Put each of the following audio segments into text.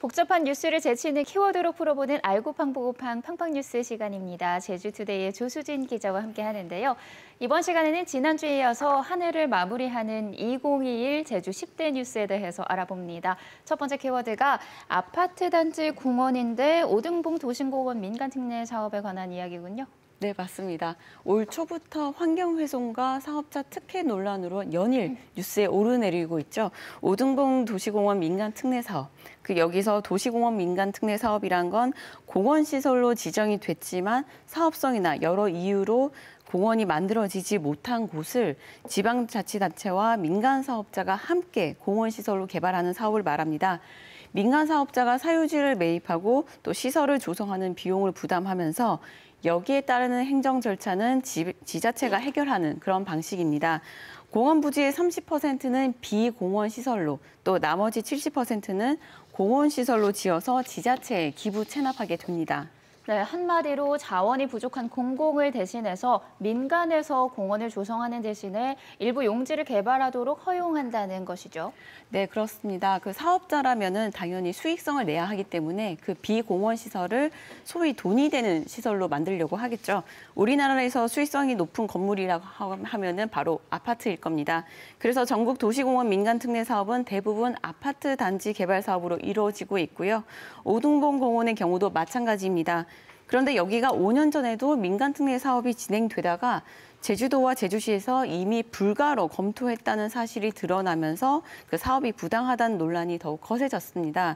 복잡한 뉴스를 제치는 키워드로 풀어보는 알고팡 보고팡 팡팡 뉴스 시간입니다. 제주투데이의 조수진 기자와 함께 하는데요. 이번 시간에는 지난주에 이어서 한 해를 마무리하는 2021 제주 10대 뉴스에 대해서 알아봅니다. 첫 번째 키워드가 아파트 단지 공원인데 오등봉 도심공원 민간특례 사업에 관한 이야기군요. 네, 맞습니다. 올 초부터 환경훼손과 사업자 특혜 논란으로 연일 뉴스에 오르내리고 있죠. 오등봉 도시공원 민간특례 사업. 여기서 도시공원 민간특례 사업이란 건 공원시설로 지정이 됐지만 사업성이나 여러 이유로 공원이 만들어지지 못한 곳을 지방자치단체와 민간 사업자가 함께 공원시설로 개발하는 사업을 말합니다. 민간 사업자가 사유지를 매입하고 또 시설을 조성하는 비용을 부담하면서 여기에 따르는 행정 절차는 지자체가 해결하는 그런 방식입니다. 공원 부지의 30%는 비공원 시설로 또 나머지 70%는 공원 시설로 지어서 지자체에 기부 체납하게 됩니다. 네, 한마디로 자원이 부족한 공공을 대신해서 민간에서 공원을 조성하는 대신에 일부 용지를 개발하도록 허용한다는 것이죠. 네, 그렇습니다. 사업자라면은 당연히 수익성을 내야 하기 때문에 비공원 시설을 소위 돈이 되는 시설로 만들려고 하겠죠. 우리나라에서 수익성이 높은 건물이라고 하면은 바로 아파트일 겁니다. 그래서 전국 도시공원 민간특례 사업은 대부분 아파트 단지 개발 사업으로 이루어지고 있고요. 오등봉 공원의 경우도 마찬가지입니다. 그런데 여기가 5년 전에도 민간특례 사업이 진행되다가 제주도와 제주시에서 이미 불가로 검토했다는 사실이 드러나면서 사업이 부당하다는 논란이 더욱 거세졌습니다.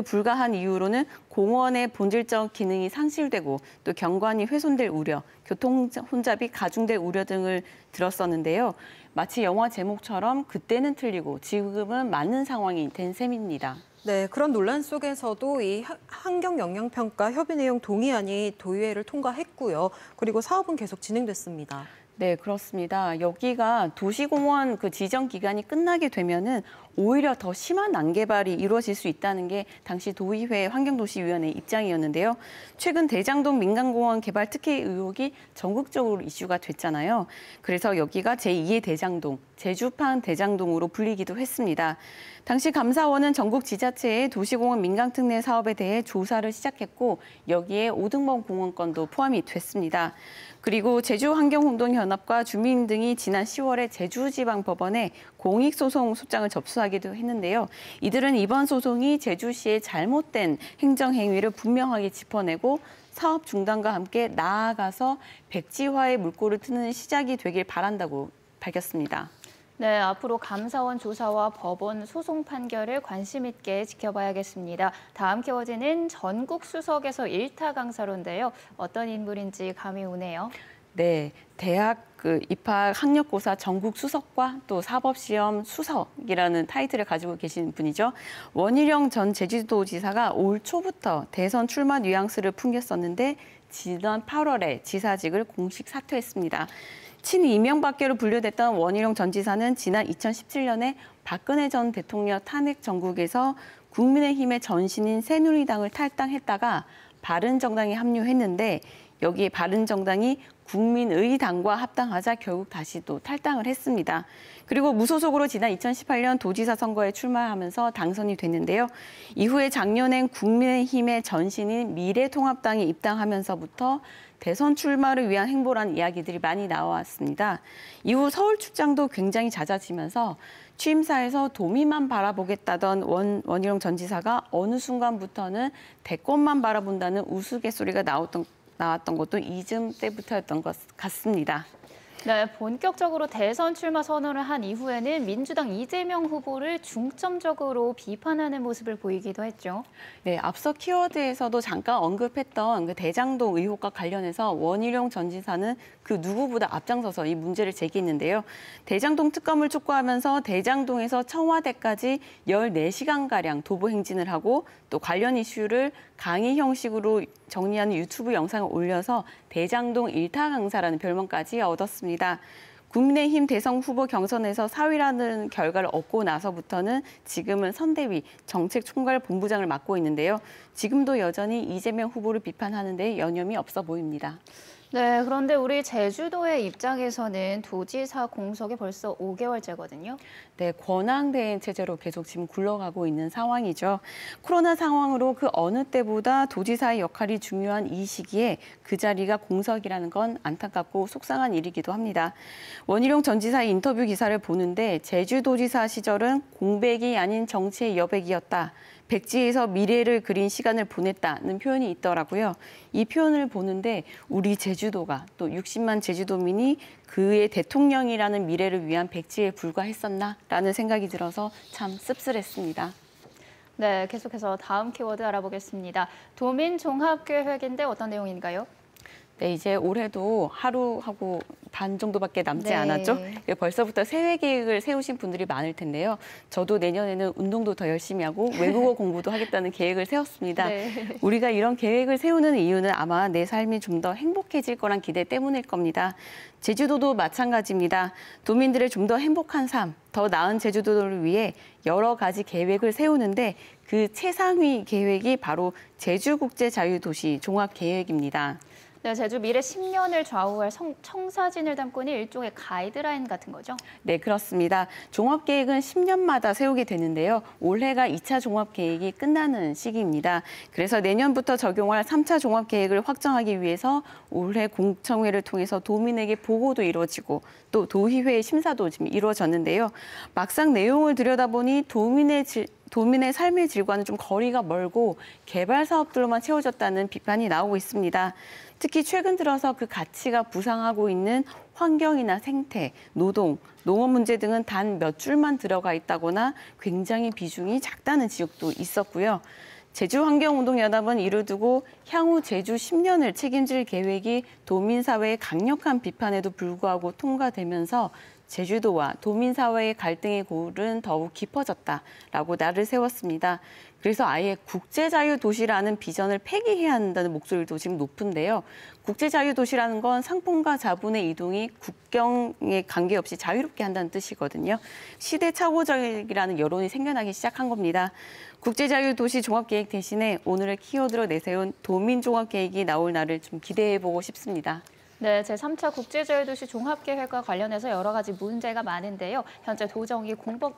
불가한 이유로는 공원의 본질적 기능이 상실되고 또 경관이 훼손될 우려, 교통 혼잡이 가중될 우려 등을 들었었는데요. 마치 영화 제목처럼 그때는 틀리고 지금은 맞는 상황이 된 셈입니다. 네, 그런 논란 속에서도 이 환경영향평가 협의 내용 동의안이 도의회를 통과했고요. 그리고 사업은 계속 진행됐습니다. 네, 그렇습니다. 여기가 도시공원 지정 기간이 끝나게 되면은 오히려 더 심한 난개발이 이루어질 수 있다는 게 당시 도의회 환경도시위원회 입장이었는데요. 최근 대장동 민간공원 개발 특혜 의혹이 전국적으로 이슈가 됐잖아요. 그래서 여기가 제2의 대장동, 제주판 대장동으로 불리기도 했습니다. 당시 감사원은 전국 지자체의 도시공원 민간특례 사업에 대해 조사를 시작했고 여기에 오등봉 공원권도 포함이 됐습니다. 그리고 제주환경운동연합과 주민 등이 지난 10월에 제주지방법원에 공익소송 소장을 접수하기도 했는데요. 이들은 이번 소송이 제주시의 잘못된 행정행위를 분명하게 짚어내고 사업 중단과 함께 나아가서 백지화의 물꼬를 트는 시작이 되길 바란다고 밝혔습니다. 네, 앞으로 감사원 조사와 법원 소송 판결을 관심 있게 지켜봐야겠습니다. 다음 키워드는 전국 수석에서 일타 강사로인데요. 어떤 인물인지 감이 오네요. 네, 대학 입학 학력고사 전국 수석과 또 사법시험 수석이라는 타이틀을 가지고 계신 분이죠. 원희룡 전 제주도지사가 올 초부터 대선 출마 뉘앙스를 풍겼었는데 지난 8월에 지사직을 공식 사퇴했습니다. 친이명박계로 분류됐던 원희룡 전 지사는 지난 2017년에 박근혜 전 대통령 탄핵 정국에서 국민의힘의 전신인 새누리당을 탈당했다가 바른정당에 합류했는데 여기에 바른정당이 국민의당과 합당하자 결국 다시 또 탈당을 했습니다. 그리고 무소속으로 지난 2018년 도지사 선거에 출마하면서 당선이 됐는데요. 이후에 작년엔 국민의힘의 전신인 미래통합당에 입당하면서부터 대선 출마를 위한 행보라는 이야기들이 많이 나왔습니다. 이후 서울 출장도 굉장히 잦아지면서 취임사에서 도민만 바라보겠다던 원희룡 전 지사가 어느 순간부터는 대권만 바라본다는 우스갯소리가 나왔던 것도 이쯤 때부터였던 것 같습니다. 네, 본격적으로 대선 출마 선언을 한 이후에는 민주당 이재명 후보를 중점적으로 비판하는 모습을 보이기도 했죠. 네, 앞서 키워드에서도 잠깐 언급했던 대장동 의혹과 관련해서 원희룡 전 지사는 누구보다 앞장서서 이 문제를 제기했는데요. 대장동 특검을 촉구하면서 대장동에서 청와대까지 14시간가량 도보 행진을 하고 또 관련 이슈를 강의 형식으로 정리하는 유튜브 영상을 올려서 대장동 일타 강사라는 별명까지 얻었습니다. 국민의힘 대선 후보 경선에서 4위라는 결과를 얻고 나서부터는 지금은 선대위 정책총괄본부장을 맡고 있는데요. 지금도 여전히 이재명 후보를 비판하는 데 여념이 없어 보입니다. 네, 그런데 우리 제주도의 입장에서는 도지사 공석이 벌써 5개월째거든요. 네, 권한대행 체제로 계속 지금 굴러가고 있는 상황이죠. 코로나 상황으로 그 어느 때보다 도지사의 역할이 중요한 이 시기에 그 자리가 공석이라는 건 안타깝고 속상한 일이기도 합니다. 원희룡 전 지사의 인터뷰 기사를 보는데 제주도지사 시절은 공백이 아닌 정치의 여백이었다. 백지에서 미래를 그린 시간을 보냈다는 표현이 있더라고요. 이 표현을 보는데 우리 제주도가 또 60만 제주도민이 그의 대통령이라는 미래를 위한 백지에 불과했었나라는 생각이 들어서 참 씁쓸했습니다. 네, 계속해서 다음 키워드 알아보겠습니다. 도민종합계획인데 어떤 내용인가요? 네, 이제 올해도 하루하고 반 정도밖에 남지 네. 않았죠. 벌써부터 새해 계획을 세우신 분들이 많을 텐데요. 저도 내년에는 운동도 더 열심히 하고 외국어 공부도 하겠다는 계획을 세웠습니다. 네. 우리가 이런 계획을 세우는 이유는 아마 내 삶이 좀 더 행복해질 거란 기대 때문일 겁니다. 제주도도 마찬가지입니다. 도민들의 좀 더 행복한 삶, 더 나은 제주도를 위해 여러 가지 계획을 세우는데 그 최상위 계획이 바로 제주국제자유도시 종합계획입니다. 네, 제주 미래 10년을 좌우할 청사진을 담고 있는 일종의 가이드라인 같은 거죠? 네, 그렇습니다. 종합계획은 10년마다 세우게 되는데요. 올해가 2차 종합계획이 끝나는 시기입니다. 그래서 내년부터 적용할 3차 종합계획을 확정하기 위해서 올해 공청회를 통해서 도민에게 보고도 이루어지고 또 도의회 심사도 지금 이루어졌는데요. 막상 내용을 들여다보니 도민의 삶의 질과는 좀 거리가 멀고 개발 사업들로만 채워졌다는 비판이 나오고 있습니다. 특히 최근 들어서 그 가치가 부상하고 있는 환경이나 생태, 노동, 농업 문제 등은 단 몇 줄만 들어가 있다거나 굉장히 비중이 작다는 지적도 있었고요. 제주환경운동연합은 이를 두고 향후 제주 10년을 책임질 계획이 도민사회의 강력한 비판에도 불구하고 통과되면서 제주도와 도민사회의 갈등의 고울은 더욱 깊어졌다라고 날을 세웠습니다. 그래서 아예 국제자유도시라는 비전을 폐기해야 한다는 목소리도 지금 높은데요. 국제자유도시라는 건 상품과 자본의 이동이 국경에 관계없이 자유롭게 한다는 뜻이거든요. 시대착오적이라는 여론이 생겨나기 시작한 겁니다. 국제자유도시 종합계획 대신에 오늘의 키워드로 내세운 도민종합계획이 나올 날을 좀 기대해보고 싶습니다. 네, 제3차 국제자유도시 종합계획과 관련해서 여러 가지 문제가 많은데요. 현재 도정이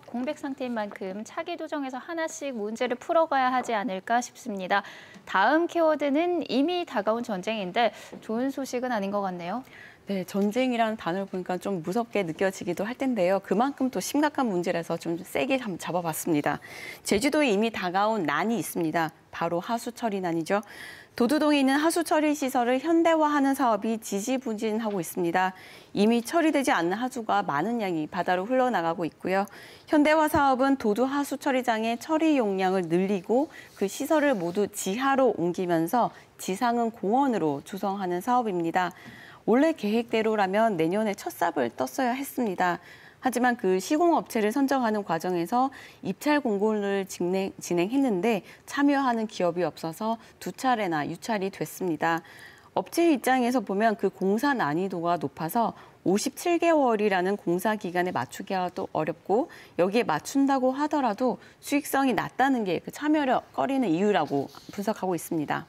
공백 상태인 만큼 차기 도정에서 하나씩 문제를 풀어가야 하지 않을까 싶습니다. 다음 키워드는 이미 다가온 전쟁인데 좋은 소식은 아닌 것 같네요. 네, 전쟁이라는 단어를 보니까 좀 무섭게 느껴지기도 할 텐데요. 그만큼 또 심각한 문제라서 좀 세게 한번 잡아봤습니다. 제주도에 이미 다가온 난이 있습니다. 바로 하수처리난이죠. 도두동에 있는 하수처리 시설을 현대화하는 사업이 지지부진하고 있습니다. 이미 처리되지 않는 하수가 많은 양이 바다로 흘러나가고 있고요. 현대화 사업은 도두 하수처리장의 처리 용량을 늘리고 그 시설을 모두 지하로 옮기면서 지상은 공원으로 조성하는 사업입니다. 원래 계획대로라면 내년에 첫 삽을 떴어야 했습니다. 하지만 그 시공업체를 선정하는 과정에서 입찰 공고를 진행했는데 참여하는 기업이 없어서 2차례나 유찰이 됐습니다. 업체 입장에서 보면 그 공사 난이도가 높아서 57개월이라는 공사 기간에 맞추기가 또 어렵고 여기에 맞춘다고 하더라도 수익성이 낮다는 게 그 참여를 꺼리는 이유라고 분석하고 있습니다.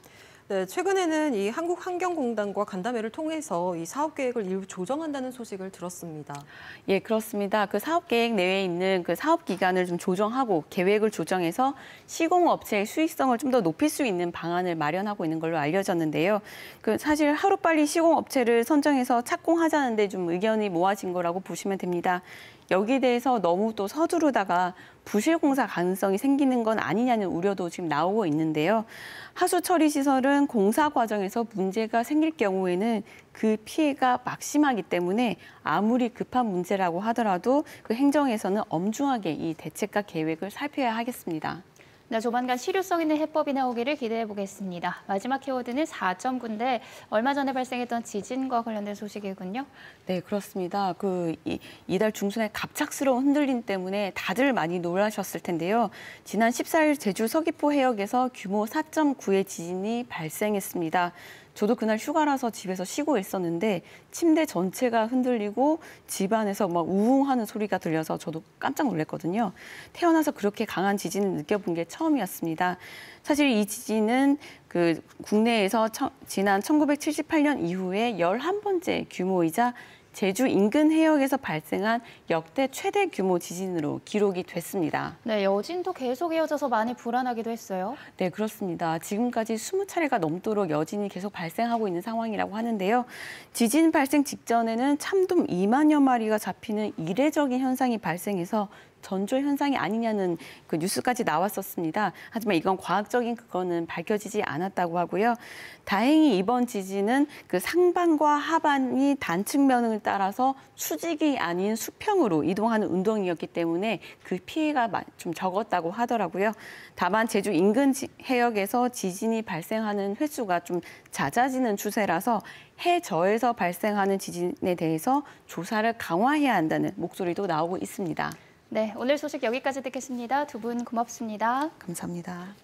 네, 최근에는 이 한국환경공단과 간담회를 통해서 이 사업 계획을 일부 조정한다는 소식을 들었습니다. 예, 그렇습니다. 그 사업 계획 내에 있는 그 사업 기간을 좀 조정하고 계획을 조정해서 시공업체의 수익성을 좀 더 높일 수 있는 방안을 마련하고 있는 걸로 알려졌는데요. 그 사실 하루빨리 시공업체를 선정해서 착공하자는데 좀 의견이 모아진 거라고 보시면 됩니다. 여기에 대해서 너무 또 서두르다가 부실 공사 가능성이 생기는 건 아니냐는 우려도 지금 나오고 있는데요. 하수 처리 시설은 공사 과정에서 문제가 생길 경우에는 그 피해가 막심하기 때문에 아무리 급한 문제라고 하더라도 그 행정에서는 엄중하게 이 대책과 계획을 살펴야 하겠습니다. 네, 조만간 실효성 있는 해법이 나오기를 기대해 보겠습니다. 마지막 키워드는 4.9인데 얼마 전에 발생했던 지진과 관련된 소식이군요. 네, 그렇습니다. 이달 중순에 갑작스러운 흔들림 때문에 다들 많이 놀라셨을 텐데요. 지난 14일 제주 서귀포 해역에서 규모 4.9의 지진이 발생했습니다. 저도 그날 휴가라서 집에서 쉬고 있었는데 침대 전체가 흔들리고 집안에서 막 우웅하는 소리가 들려서 저도 깜짝 놀랐거든요. 태어나서 그렇게 강한 지진을 느껴본 게 처음이었습니다. 사실 이 지진은 그 국내에서 지난 1978년 이후에 11번째 규모이자 제주 인근 해역에서 발생한 역대 최대 규모 지진으로 기록이 됐습니다. 네, 여진도 계속 이어져서 많이 불안하기도 했어요. 네, 그렇습니다. 지금까지 20차례가 넘도록 여진이 계속 발생하고 있는 상황이라고 하는데요. 지진 발생 직전에는 참돔 2만여 마리가 잡히는 이례적인 현상이 발생해서 전조 현상이 아니냐는 그 뉴스까지 나왔었습니다. 하지만 이건 과학적인 그거는 밝혀지지 않았다고 하고요. 다행히 이번 지진은 그 상반과 하반이 단측면을 따라서 수직이 아닌 수평으로 이동하는 운동이었기 때문에 그 피해가 좀 적었다고 하더라고요. 다만 제주 인근 해역에서 지진이 발생하는 횟수가 좀 잦아지는 추세라서 해저에서 발생하는 지진에 대해서 조사를 강화해야 한다는 목소리도 나오고 있습니다. 네, 오늘 소식 여기까지 듣겠습니다. 두 분 고맙습니다. 감사합니다.